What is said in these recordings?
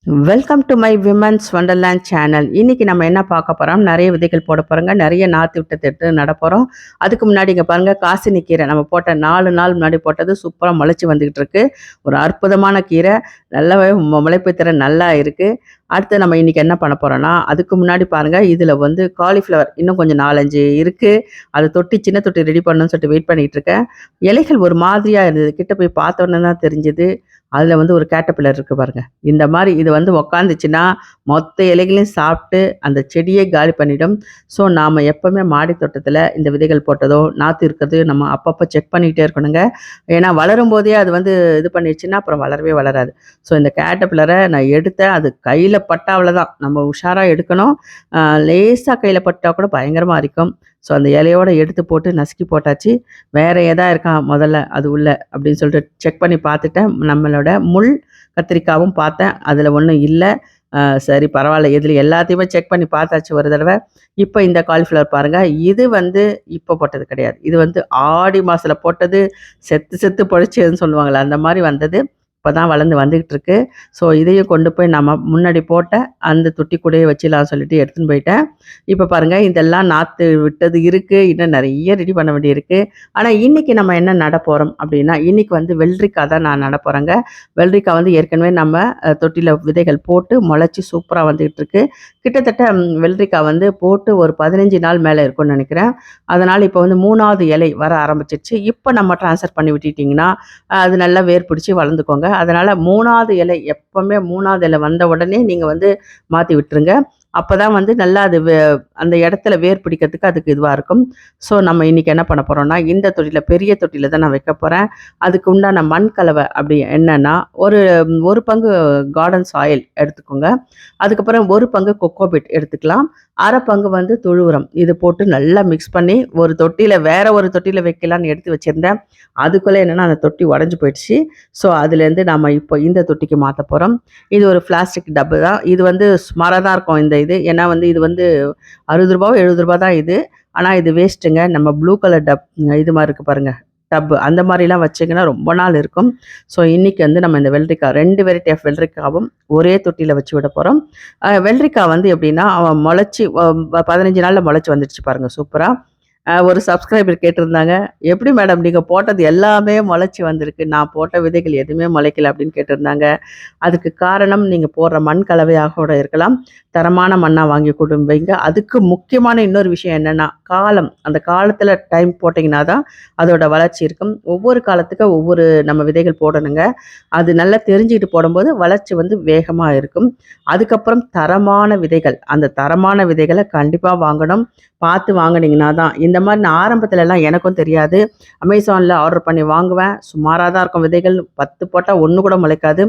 Welcome to my women's wonderland channel. இன்னைக்கு நம்ம என்ன பார்க்க போறோம்? நிறைய விதைகள் போட போறோங்க. நிறைய நாற்று விட்டு எடுத்து நட போறோம். அதுக்கு முன்னாடி இங்க பாருங்க, காசினி கீரை நம்ம போட்ட 4 நாள் முன்னாடி போட்டது சூப்பரா முளைச்சி வந்துகிட்டு இருக்கு. ஒரு அற்புதமான கீரை, நல்லாவே முளைப்பு திறன் நல்லா இருக்கு. அடுத்து நம்ம இன்னைக்கு என்ன பண்ண போறோம்னா, அதுக்கு முன்னாடி பாருங்க, இதுல வந்து காலிஃப்ளவர் இன்னும் கொஞ்சம் 4, 5 இருக்கு. அதை தொட்டி சின்ன தொட்டி ரெடி பண்ணணும்னு சொல்லிட்டு வெயிட் பண்ணிட்டு இருக்கேன். இலைகள் ஒரு மாதிரியா இருந்தது. கிட்ட போய் பார்த்த உடனே தான் தெரிஞ்சது. அதுல வந்து ஒரு கேட்டர்பில்லர் இருக்கு பாருங்க. இந்த மாதிரி இது வந்து உக்காந்துச்சுன்னா மொத்த இலைகளையும் சாப்பிட்டு அந்த செடியே காலி பண்ணிடும். ஸோ நாம எப்பவுமே மாடி தோட்டத்துல இந்த விதைகள் போட்டதோ நாற்று இருக்கிறதோ நம்ம அப்பப்போ செக் பண்ணிக்கிட்டே இருக்கணுங்க. ஏன்னா வளரும் போதே அது வந்து இது பண்ணிடுச்சுன்னா அப்புறம் வளரவே வளராது. ஸோ இந்த கேட்டர்பில்லரை நான் எடுத்தேன். அது கையில பட்டா அவ்வளோதான், நம்ம உஷாரா எடுக்கணும். லேசா கையில பட்டா கூட பயங்கரமா இருக்கும். ஸோ அந்த இலையோட எடுத்து போட்டு நசுக்கி போட்டாச்சு. வேற எதா இருக்கா முதல்ல அது உள்ள அப்படின்னு சொல்லிட்டு செக் பண்ணி பார்த்துட்டேன். நம்மளோட முள் கத்திரிக்காவும் பார்த்தேன், அதில் ஒன்றும் இல்லை. சரி பரவாயில்ல, இதில் எல்லாத்தையுமே செக் பண்ணி பார்த்தாச்சு ஒரு தடவை. இப்போ இந்த காலிஃப்ளவர் பாருங்கள், இது வந்து இப்போ போட்டது கிடையாது. இது வந்து ஆடி மாதத்தில் போட்டது, செத்து செத்து பொழைச்சதுன்னு சொல்லுவாங்களே அந்த மாதிரி வந்தது. இப்போ தான் வளர்ந்து வந்துக்கிட்டு இருக்கு. ஸோ இதையும் கொண்டு போய் நம்ம முன்னாடி போட்ட அந்த தொட்டி கூடயே வச்சிடலாம் சொல்லிட்டு எடுத்துன்னு போயிட்டேன். இப்போ பாருங்கள், இதெல்லாம் நாற்று விட்டது இருக்குது. இன்னும் நிறைய ரெடி பண்ண வேண்டியிருக்கு. ஆனால் இன்றைக்கி நம்ம என்ன நட போகிறோம் அப்படின்னா, இன்றைக்கி வந்து வெள்ளரிக்காய் தான் நான் நட போகிறேங்க. வெள்ளரிக்காய் வந்து ஏற்கனவே நம்ம தொட்டியில் விதைகள் போட்டு முளைச்சி சூப்பராக வந்துக்கிட்டு இருக்கு. கிட்டத்தட்ட வெள்ளரிக்காய் வந்து போட்டு ஒரு 15 நாள் மேலே இருக்கும்னு நினைக்கிறேன். அதனால் இப்போ வந்து 3வது இலை வர ஆரம்பிச்சிருச்சு. இப்போ நம்ம ட்ரான்ஸ்ஃபர் பண்ணி விட்டுட்டிங்கன்னா அது நல்லா வேர் பிடிச்சி வளர்ந்துக்கோங்க. அதனால் 3வது இலை எப்போவுமே 3வது இலை வந்த உடனே நீங்கள் வந்து மாற்றி விட்டுருங்க. அப்போ தான் வந்து நல்லா அது அந்த இடத்துல வேர் பிடிக்கிறதுக்கு அதுக்கு இதுவாக இருக்கும். ஸோ நம்ம இன்றைக்கி என்ன பண்ண போகிறோம்னா, இந்த தொட்டியில் பெரிய தொட்டியில் தான் நான் வைக்க போகிறேன். அதுக்கு உண்டான மண் கலவை அப்படி என்னென்னா, ஒரு பங்கு கார்டன் சாயில் எடுத்துக்கோங்க. அதுக்கப்புறம் ஒரு பங்கு கொக்கோபிட் எடுத்துக்கலாம். அரை பங்கு வந்து தொழு உரம். இது போட்டு நல்லா மிக்ஸ் பண்ணி ஒரு தொட்டியில் வேற ஒரு தொட்டியில் வைக்கலான்னு எடுத்து வச்சுருந்தேன். அதுக்குள்ளே என்னென்னா அந்த தொட்டி உடஞ்சி போயிடுச்சு. ஸோ அதுலேருந்து நம்ம இப்போ இந்த தொட்டிக்கு மாற்ற போகிறோம். இது ஒரு பிளாஸ்டிக் டப்பு தான். இது வந்து சுமாராக தான் இருக்கும் இந்த இது. ஏன்னா வந்து இது வந்து ரூ. 60 ரூ. 70 தான் இது. ஆனால் இது வேஸ்ட்டுங்க. நம்ம ப்ளூ கலர் இது மாதிரி இருக்குது பாருங்கள், டப்பு. அந்த மாதிரிலாம் வச்சிங்கன்னா ரொம்ப நாள் இருக்கும். ஸோ இன்றைக்கி வந்து நம்ம இந்த வெள்ளரிக்காய் 2 வெரைட்டி ஆஃப் வெள்ளரிக்காவும் ஒரே தொட்டியில் வச்சு விட போகிறோம். வெள்ளரிக்காய் வந்து எப்படின்னா, அவன் முளைச்சி 15 நாளில் முளைச்சி வந்துடுச்சு பாருங்கள் சூப்பராக. ஒரு சப்ஸ்கிரைபர் கேட்டிருந்தாங்க, எப்படி மேடம் நீங்கள் போட்டது எல்லாமே முளைச்சி வந்திருக்கு, நான் போட்ட விதைகள் எதுவுமே முளைக்கல அப்படின்னு கேட்டிருந்தாங்க. அதுக்கு காரணம் நீங்கள் போடுற மண் கலவையாக கூட இருக்கலாம். தரமான மண்ணாக வாங்கி வைங்க. அதுக்கு முக்கியமான இன்னொரு விஷயம் என்னென்னா, காலம். அந்த காலத்தில் டைம் போட்டிங்கன்னா தான் அதோட வளர்ச்சி இருக்கும். ஒவ்வொரு காலத்துக்கு ஒவ்வொரு நம்ம விதைகள் போடணுங்க. அது நல்லா தெரிஞ்சுக்கிட்டு போடும்போது வளர்ச்சி வந்து வேகமாக இருக்கும். அதுக்கப்புறம் தரமான விதைகள், அந்த தரமான விதைகளை கண்டிப்பாக வாங்கணும். பார்த்து வாங்கினீங்கன்னா தான். இந்த மாதிரி நான் ஆரம்பத்துலலாம் எனக்கும் தெரியாது. அமேசானில் ஆர்டர் பண்ணி வாங்குவேன். சுமாராக தான் இருக்கும் விதைகள். 10 போட்டால் 1 கூட முளைக்காது.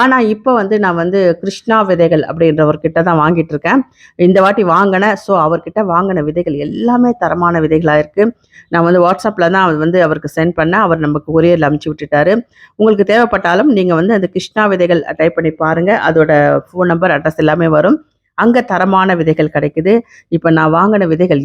ஆனால் இப்போ வந்து நான் வந்து கிருஷ்ணா விதைகள் அப்படின்றவர்கிட்ட தான் வாங்கிட்டு இருக்கேன். இந்த வாட்டி வாங்கினேன். ஸோ அவர்கிட்ட வாங்கின விதைகள் எல்லாமே தரமான விதைகளாக இருக்குது. நான் வந்து வாட்ஸ்அப்பில் தான் வந்து அவருக்கு சென்ட் பண்ணேன். அவர் நமக்கு கொரியரில் அனுப்பிச்சி விட்டுட்டாரு. உங்களுக்கு தேவைப்பட்டாலும் நீங்கள் வந்து அந்த கிருஷ்ணா விதைகள் டைப் பண்ணி பாருங்கள். அதோட ஃபோன் நம்பர், அட்ரஸ் எல்லாமே வரும். அங்கே தரமான விதைகள் கிடைக்குது. இப்போ நான் வாங்கின விதைகள்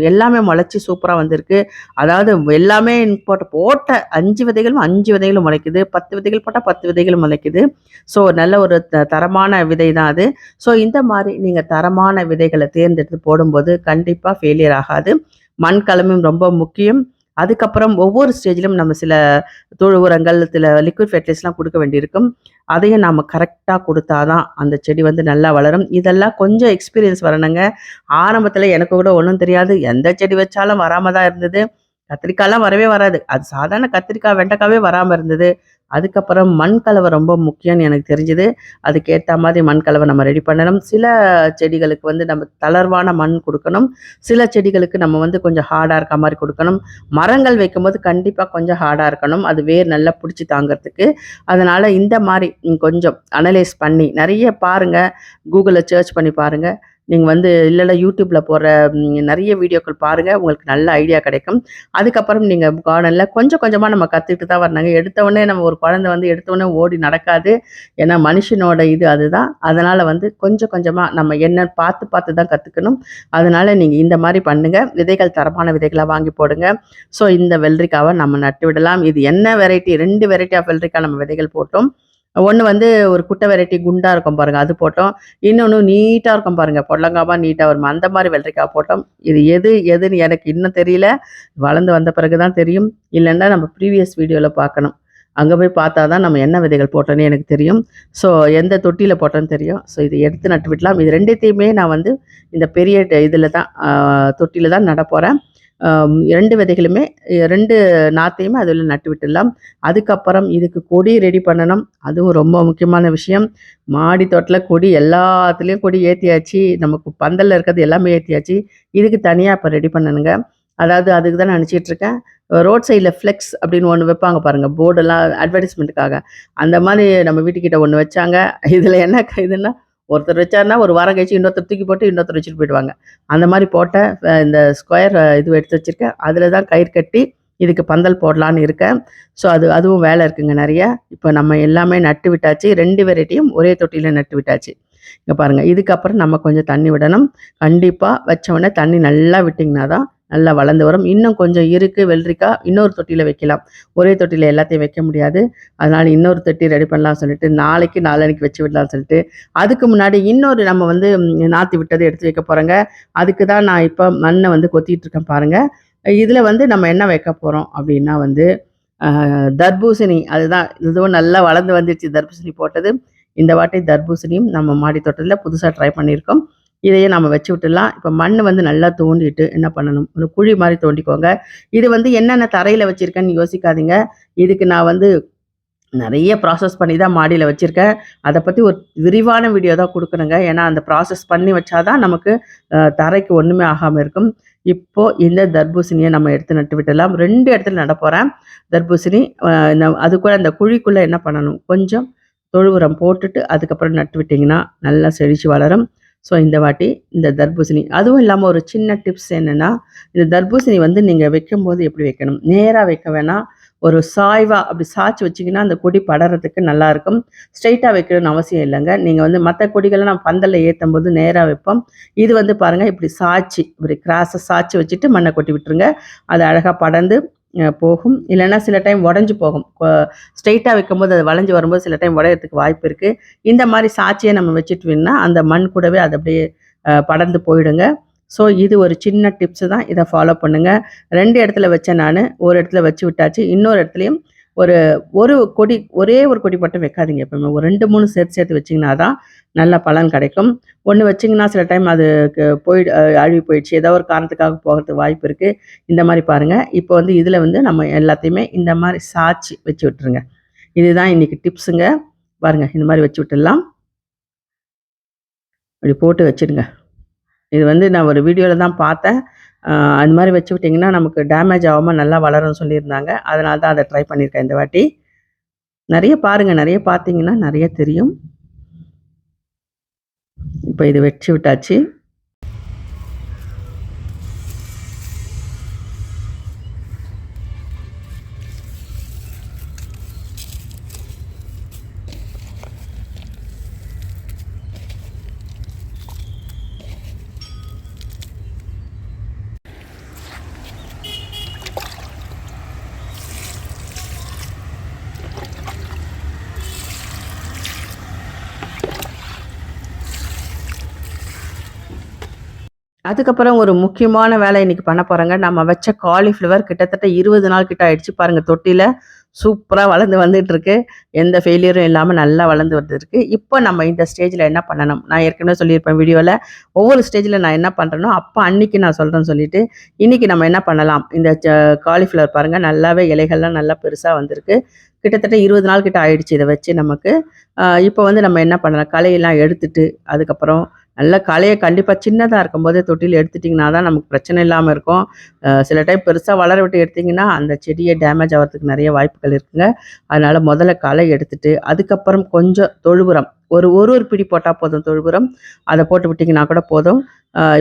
எல்லாமே முளைச்சி சூப்பராக வந்திருக்கு. அதாவது எல்லாமே போட்ட 5 விதைகளும் 5 விதைகளும் முளைக்குது. 10 விதைகள் போட்டால் 10 விதைகளும் முளைக்குது. ஸோ நல்ல ஒரு தரமான விதை தான் அது. ஸோ இந்த மாதிரி நீங்கள் தரமான விதைகளை தேர்ந்தெடுத்து போடும்போது கண்டிப்பாக ஃபெயிலியர் ஆகாது. மண் கலமும் ரொம்ப முக்கியம். அதுக்கப்புறம் ஒவ்வொரு ஸ்டேஜிலும் நம்ம சில தொழு உரங்கள், சில லிக்விட் ஃபெர்டிலைசர்லாம் கொடுக்க வேண்டியிருக்கும். அதையும் நாம் கரெக்டாக கொடுத்தா தான் அந்த செடி வந்து நல்லா வளரும். இதெல்லாம் கொஞ்சம் எக்ஸ்பீரியன்ஸ் வரணுங்க. ஆரம்பத்தில் எனக்கு கூட ஒன்றும் தெரியாது. எந்த செடி வச்சாலும் வராமல் தான் இருந்தது. கத்திரிக்காய்லாம் வரவே வராது. அது சாதாரண கத்திரிக்காய், வெண்டைக்காவே வராமல் இருந்தது. அதுக்கப்புறம் மண் கலவை ரொம்ப முக்கியம்னு எனக்கு தெரிஞ்சுது. அதுக்கேற்ற மாதிரி மண் கலவை நம்ம ரெடி பண்ணணும். சில செடிகளுக்கு வந்து நம்ம தளர்வான மண் கொடுக்கணும். சில செடிகளுக்கு நம்ம வந்து கொஞ்சம் ஹார்டாக இருக்க மாதிரி கொடுக்கணும். மரங்கள் வைக்கும்போது கண்டிப்பாக கொஞ்சம் ஹார்டாக இருக்கணும், அது வேர் நல்லா பிடிச்சி தாங்கிறதுக்கு. அதனால் இந்த மாதிரி கொஞ்சம் அனலைஸ் பண்ணி நிறைய பாருங்கள். கூகுளில் சர்ச் பண்ணி பாருங்கள். நீங்கள் வந்து இல்லைல்ல யூடியூப்பில் போடுற நிறைய வீடியோக்கள் பாருங்கள். உங்களுக்கு நல்ல ஐடியா கிடைக்கும். அதுக்கப்புறம் நீங்கள் கார்டனில் கொஞ்சம் கொஞ்சமாக நம்ம கற்றுக்கிட்டு தான் வரணுங்க. எடுத்தவுடனே நம்ம ஒரு குழந்தை வந்து எடுத்தவுடனே ஓடி நடக்காது. ஏன்னா மனுஷனோட இது அதுதான். அதனால் வந்து கொஞ்சம் கொஞ்சமாக நம்ம என்ன பார்த்து பார்த்து தான் கற்றுக்கணும். அதனால் நீங்கள் இந்த மாதிரி பண்ணுங்கள். விதைகள் தரமான விதைகளாக வாங்கி போடுங்க. ஸோ இந்த வெள்ளரிக்காவை நம்ம நட்டு விடலாம். இது என்ன வெரைட்டி, 2 வெரைட்டி ஆஃப் வெள்ளரிக்காய் நம்ம விதைகள் போட்டோம். ஒண்ணு வந்து ஒரு குட்டை வெரைட்டி குண்டா இருக்கும் பாருங்க, அது போட்டோம். இன்னொன்னு நீட்டா இருக்கும் பாருங்க, பொடலங்காவா நீட்டா வருமே, அந்த மாரி வெள்ளரிக்காய் போட்டோம். இது எதுன்னு எனக்கு இன்னும் தெரியல. வளர்ந்து வந்த பிறகு தான் தெரியும். இல்லன்னா நம்ம ப்ரீவியஸ் வீடியோல பார்க்கணும். அங்க போய் பார்த்தா தான் நம்ம என்ன விதைகள் போட்டோன்னு எனக்கு தெரியும். ஸோ எந்த தொட்டியில போட்டோன்னு தெரியும். ஸோ இத எடுத்து நட்டு விடலாம். இது 2த்தையுமே நான் வந்து இந்த பெரிய இதில தான் தொட்டியில தான் நடப்போறேன். 2 விதைகளுமே 2 நாத்தையுமே அதில நட்டு விட்டுடலாம். அதுக்கப்புறம் இதுக்கு கொடி ரெடி பண்ணணும். அதுவும் ரொம்ப முக்கியமான விஷயம். மாடி தோட்டத்தில கொடி எல்லாத்துலயும் கொடி ஏத்தியாச்சு. நமக்கு பந்தல்ல இருக்கிறது எல்லாமே ஏத்தியாச்சு. இதுக்கு தனியா இப்ப ரெடி பண்ணணுங்க. அதாவது அதுக்கு தான் நினச்சிட்டு இருக்கேன். ரோட் சைட்ல ஃப்ளெக்ஸ் அப்படின்னு ஒண்ணு வைப்பாங்க பாருங்க. போர்டெல்லாம் அட்வர்டைஸ்மென்ட்டுக்காக. அந்த மாரி நம்ம வீட்டுக்கிட்ட ஒண்ணு வச்சாங்க. இதில என்ன இதுன்னா, ஒருத்தர் வச்சாருன்னா, ஒரு வாரம் கழிச்சு இன்னொருத்தர் தூக்கி போட்டு இன்னொருத்தர் வச்சுட்டு போயிடுவாங்க. அந்த மாரி போட்ட இந்த ஸ்கொயர் இது எடுத்து வச்சிருக்கேன். அதில தான் கயிறு கட்டி இதுக்கு பந்தல் போடலான்னு இருக்கேன். ஸோ அதுவும் வேலை இருக்குங்க நெறைய. இப்ப நம்ம எல்லாமே நட்டு விட்டாச்சு. 2 வெரைட்டியும் ஒரே தொட்டியில நட்டு விட்டாச்சு. இங்க பாருங்க. இதுக்கப்புறம் நம்ம கொஞ்சம் தண்ணி விடணும். கண்டிப்பா வச்ச உடனே தண்ணி நல்லா விட்டீங்கன்னா தான் நல்லா வளர்ந்து வரும். இன்னும் கொஞ்சம் இருக்கு வெள்ளரிக்கா, இன்னொரு தொட்டியில வைக்கலாம். ஒரே தொட்டியில எல்லாத்தையும் வைக்க முடியாது. அதனால இன்னொரு தொட்டி ரெடி பண்ணலாம்னு சொல்லிட்டு, நாளைக்கு, நாளான்னைக்கு வச்சு விடலாம்னு சொல்லிட்டு, அதுக்கு முன்னாடி இன்னொரு நம்ம வந்து நாத்து விட்டத எடுத்து வைக்க போறோங்க. அதுக்கு தான் நான் இப்ப மண்ண வந்து கொத்திட்டு இருக்கேன் பாருங்க. இதுல வந்து நம்ம என்ன வைக்க போறோம் அப்டின்னா வந்து, தர்பூசணி அதுதான் இதுவும் நல்லா வளர்ந்து வந்துருச்சு தர்பூசணி போட்டது. இந்த வாட்டி தர்பூசணியும் நம்ம மாடி தோட்டத்தில புதுசா ட்ரை பண்ணியிருக்கோம். இதையே நம்ம வச்சு விட்டுடலாம். இப்ப மண்ணு வந்து நல்லா தோண்டிட்டு என்ன பண்ணணும், ஒரு குழி மாரி தோண்டிக்கோங்க. இது வந்து என்னென்ன தரையில வச்சிருக்கேன்னு யோசிக்காதீங்க. இதுக்கு நான் வந்து நெறைய ப்ராசஸ் பண்ணி தான் மாடியில வச்சிருக்கேன். அத பத்தி ஒரு விரிவான வீடியோ தான் குடுக்கணுங்க. ஏன்னா, அந்த ப்ராசஸ் பண்ணி வச்சா தான் நமக்கு தரைக்கு ஒண்ணுமே ஆகாம இருக்கும். இப்போ இந்த தர்பூசணிய நம்ம எடுத்து நட்டு விட்டுடலாம். 2 இடத்துல நடப்போறேன். தர்பூசணி அதுக்கூட அந்த குழிக்குள்ள என்ன பண்ணணும், கொஞ்சம் தொழு உரம் போட்டுட்டு அதுக்கப்புறம் நட்டு விட்டீங்கன்னா, நல்லா செழிச்சு வளரும். ஸோ இந்த வாட்டி இந்த தர்பூசணி அதுவும் இல்லாம ஒரு சின்ன டிப்ஸ் என்னன்னா, இந்த தர்பூசணி வந்து நீங்க வைக்கும்போது எப்படி வைக்கணும், நேரா வைக்க வேணாம். ஒரு சாய்வா அப்படி சாய்ச்சு வச்சீங்கன்னா, அந்த கொடி படர்றதுக்கு நல்லாயிருக்கும். ஸ்ட்ரெயிட்டா வைக்கணும்னு அவசியம் இல்லங்க. நீங்க வந்து மத்த கொடிகள்லாம் நம்ம பந்தல்ல ஏத்தும்போது நேரா வைப்போம். இது வந்து பாருங்க இப்படி சாய்ச்சு, இப்படி கிராஸா சாய்ச்சு வச்சுட்டு மண்ண கொட்டி விட்டுருங்க. அது அழகா படர்ந்து போகும். இல்லன்னா சில டைம் உடைஞ்சு போகும். ஸ்ட்ரெயிட்டா வைக்கும்போது அது வளைஞ்சு வரும்போது சில டைம் உடையறதுக்கு வாய்ப்பு இருக்கு. இந்த மாரி சாய்ச்சியே நம்ம வச்சுட்டோம்னா, அந்த மண் கூடவே அது அப்படியே படர்ந்து போயிடுங்க. ஸோ இது ஒரு சின்ன டிப்ஸ் தான். இத ஃபாலோ பண்ணுங்க. 2 இடத்துல வச்சேன் நானு. ஒரு இடத்துல வச்சு விட்டாச்சு. இன்னொரு இடத்துலயும் ஒரு ஒரு கொடி ஒரே ஒரு கொடி மட்டும் வைக்காதீங்க எப்பவுமே. ஒரு 2, 3 சேர்த்து சேர்த்து வச்சீங்கன்னா தான் நல்ல பலன் கிடைக்கும். ஒண்ணு வச்சீங்கன்னா சில டைம் அதுக்கு அழுகி போயிடுச்சு. ஏதோ ஒரு காரணத்துக்காக போகறதுக்கு வாய்ப்பு இருக்கு. இந்த மாரி பாருங்க. இப்போ வந்து இதுல வந்து நம்ம எல்லாத்தையுமே இந்த மாரி சாய்ச்சு வச்சு விட்டுருங்க. இதுதான் இன்னைக்கு டிப்ஸுங்க. பாருங்க இந்த மாரி வச்சு விட்டுடலாம். இப்படி போட்டு வச்சுடுங்க. இது வந்து நான் ஒரு வீடியோல தான் பார்த்தேன். அது மாரி வச்சு விட்டீங்கன்னா, நமக்கு டேமேஜ் ஆவாம நல்லா வளரும்னு சொல்லியிருந்தாங்க. அதனால தான் அத ட்ரை பண்ணியிருக்கேன் இந்த வாட்டி. நெறைய பாருங்க. நெறைய பார்த்தீங்கன்னா, நெறைய தெரியும். இப்ப இது வச்சு விட்டாச்சு. அதுக்கப்புறம் ஒரு முக்கியமான வேலை இன்னைக்கு பண்ண போறேங்க. நம்ம வச்ச காலிஃப்ளவர் கிட்டத்தட்ட 20 நாள் கிட்ட ஆயிடுச்சு. பாருங்க தொட்டியில சூப்பரா வளர்ந்து வந்துட்டுருக்கு. எந்த ஃபெயிலியரும் இல்லாம நல்லா வளர்ந்து வந்துருக்கு. இப்போ நம்ம இந்த ஸ்டேஜ்ல என்ன பண்ணணும்? நான் ஏற்கனவே சொல்லியிருப்பேன் வீடியோல. ஒவ்வொரு ஸ்டேஜ்ல நான் என்ன பண்றேனோ, அப்ப அன்னைக்கு நான் சொல்றேன்னு சொல்லிட்டு, இன்னைக்கு நம்ம என்ன பண்ணலாம்? இந்த காலிஃப்ளவர் பாருங்க நல்லாவே இலைகள்லாம் நல்லா பெருசா வந்திருக்கு. கிட்டத்தட்ட 20 நாள் கிட்ட ஆயிடுச்சு இத வச்சு நமக்கு. இப்போ வந்து நம்ம என்ன பண்ணலாம்? களையெல்லாம் எடுத்துட்டு, அதுக்கப்புறம் நல்லா களைய கண்டிப்பா சின்னதா இருக்கும்போதே தொட்டியில எடுத்துட்டீங்கன்னா தான் நமக்கு பிரச்சனை இல்லாம இருக்கும். சில டைம் பெருசா வளர விட்டு எடுத்தீங்கன்னா, அந்த செடியே டேமேஜ் ஆவறதுக்கு நெறைய வாய்ப்புகள் இருக்குங்க. அதனால முதல்ல களை எடுத்துட்டு, அதுக்கப்புறம் கொஞ்சம் தொழு உரம் ஒரு ஒரு ஒரு பிடி போட்டா போதும் தொழு உரம். அத போட்டு விட்டீங்கன்னா கூட போதும்.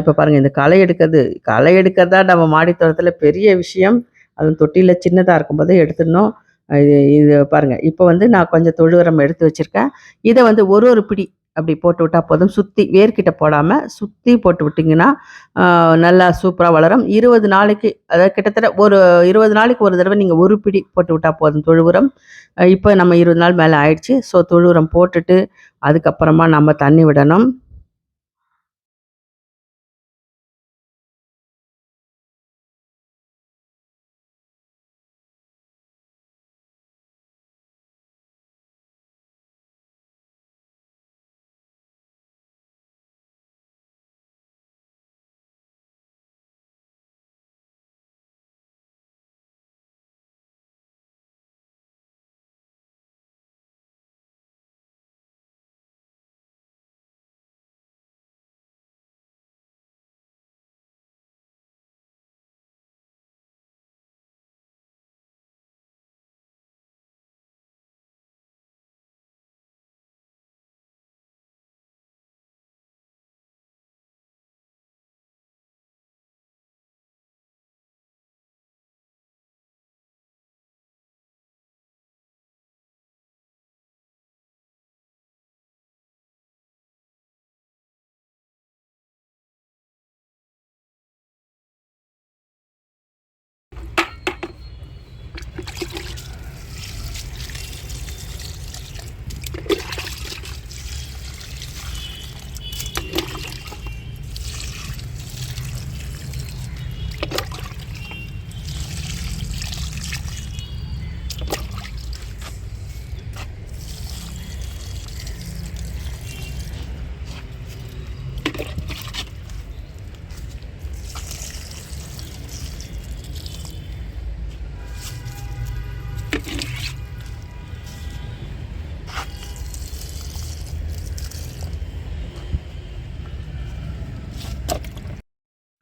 இப்ப பாருங்க இந்த களை எடுக்கிறது தான் நம்ம மாடி தோட்டத்தில பெரிய விஷயம். அதுவும் தொட்டியில சின்னதா இருக்கும்போதே எடுத்துடணும். இது இது பாருங்க. இப்ப வந்து நான் கொஞ்சம் தொழு உரம் எடுத்து வச்சிருக்கேன். இத வந்து ஒரு ஒரு பிடி அப்படி போட்டு விட்டா போதும். சுற்றி வேர்க்கிட்ட போடாமல் சுற்றி போட்டு விட்டிங்கன்னா நல்லா சூப்பராக வளரும். 20 நாளைக்கு, அதாவது கிட்டத்தட்ட ஒரு 20 நாளைக்கு ஒரு தடவை நீங்கள் ஒரு பிடி போட்டு விட்டா போதும் தொழு உரம். இப்போ நம்ம 20 நாள் மேலே ஆயிடுச்சு. ஸோ தொழு உரம் போட்டுட்டு அதுக்கப்புறமா நம்ம தண்ணி விடணும்.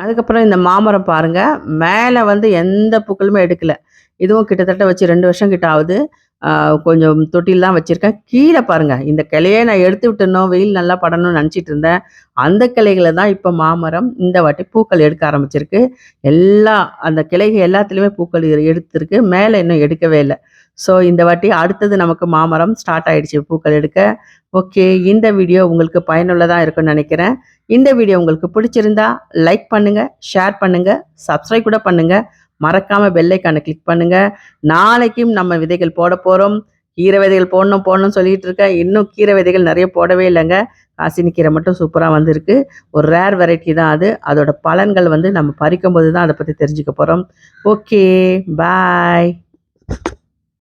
அதுக்கப்புறம் இந்த மாமரம் பாருங்க, மேல வந்து எந்த பூக்களுமே எடுக்கல. இதுவும் கிட்டத்தட்ட வச்சு 2 வருஷம் கிட்ட ஆகுது. ஆ கொஞ்சம் தொட்டில் தான் வச்சிருக்கேன். கீழ பாருங்க, இந்த கிளையே நான் எடுத்து விட்டுறணும், வெயில் நல்லா படணும்னு நெனச்சிட்டு இருந்தேன். அந்த கிளைகள தான் இப்ப மாமரம் இந்த வாட்டி பூக்கள் எடுக்க ஆரம்பிச்சிருக்கு. எல்லா அந்த கிளைகள் எல்லாத்துலயுமே பூக்கள் எடுத்திருக்கு. மேல இன்னும் எடுக்கவே இல்ல. ஸோ இந்த வாட்டி அடுத்தது நமக்கு மாமரம் ஸ்டார்ட் ஆயிடுச்சு பூக்கள் எடுக்க. ஓகே, இந்த வீடியோ உங்களுக்கு பயனுள்ளதா இருக்கும்னு நெனைக்கிறேன். இந்த வீடியோ உங்களுக்கு பிடிச்சிருந்தா லைக் பண்ணுங்க, ஷேர் பண்ணுங்க, சப்ஸ்கிரைப் கூட பண்ணுங்க. மறக்காம பெல் ஐகானை கிளிக் பண்ணுங்க. நாளைக்கும் நம்ம விதைகள் போட போறோம். கீரை விதைகள் போடணும்னு சொல்லிட்டு இருக்கேன். இன்னும் கீரை விதைகள் நெறைய போடவே இல்லங்க. காசினி கீரை மட்டும் சூப்பரா வந்திருக்கு. ஒரு ரேர் வெரைட்டி தான் அது. அதோட பலன்கள் வந்து நம்ம பறிக்கும்போது தான் அத பத்தி தெரிஞ்சுக்க போறோம். ஓகே, பாய்.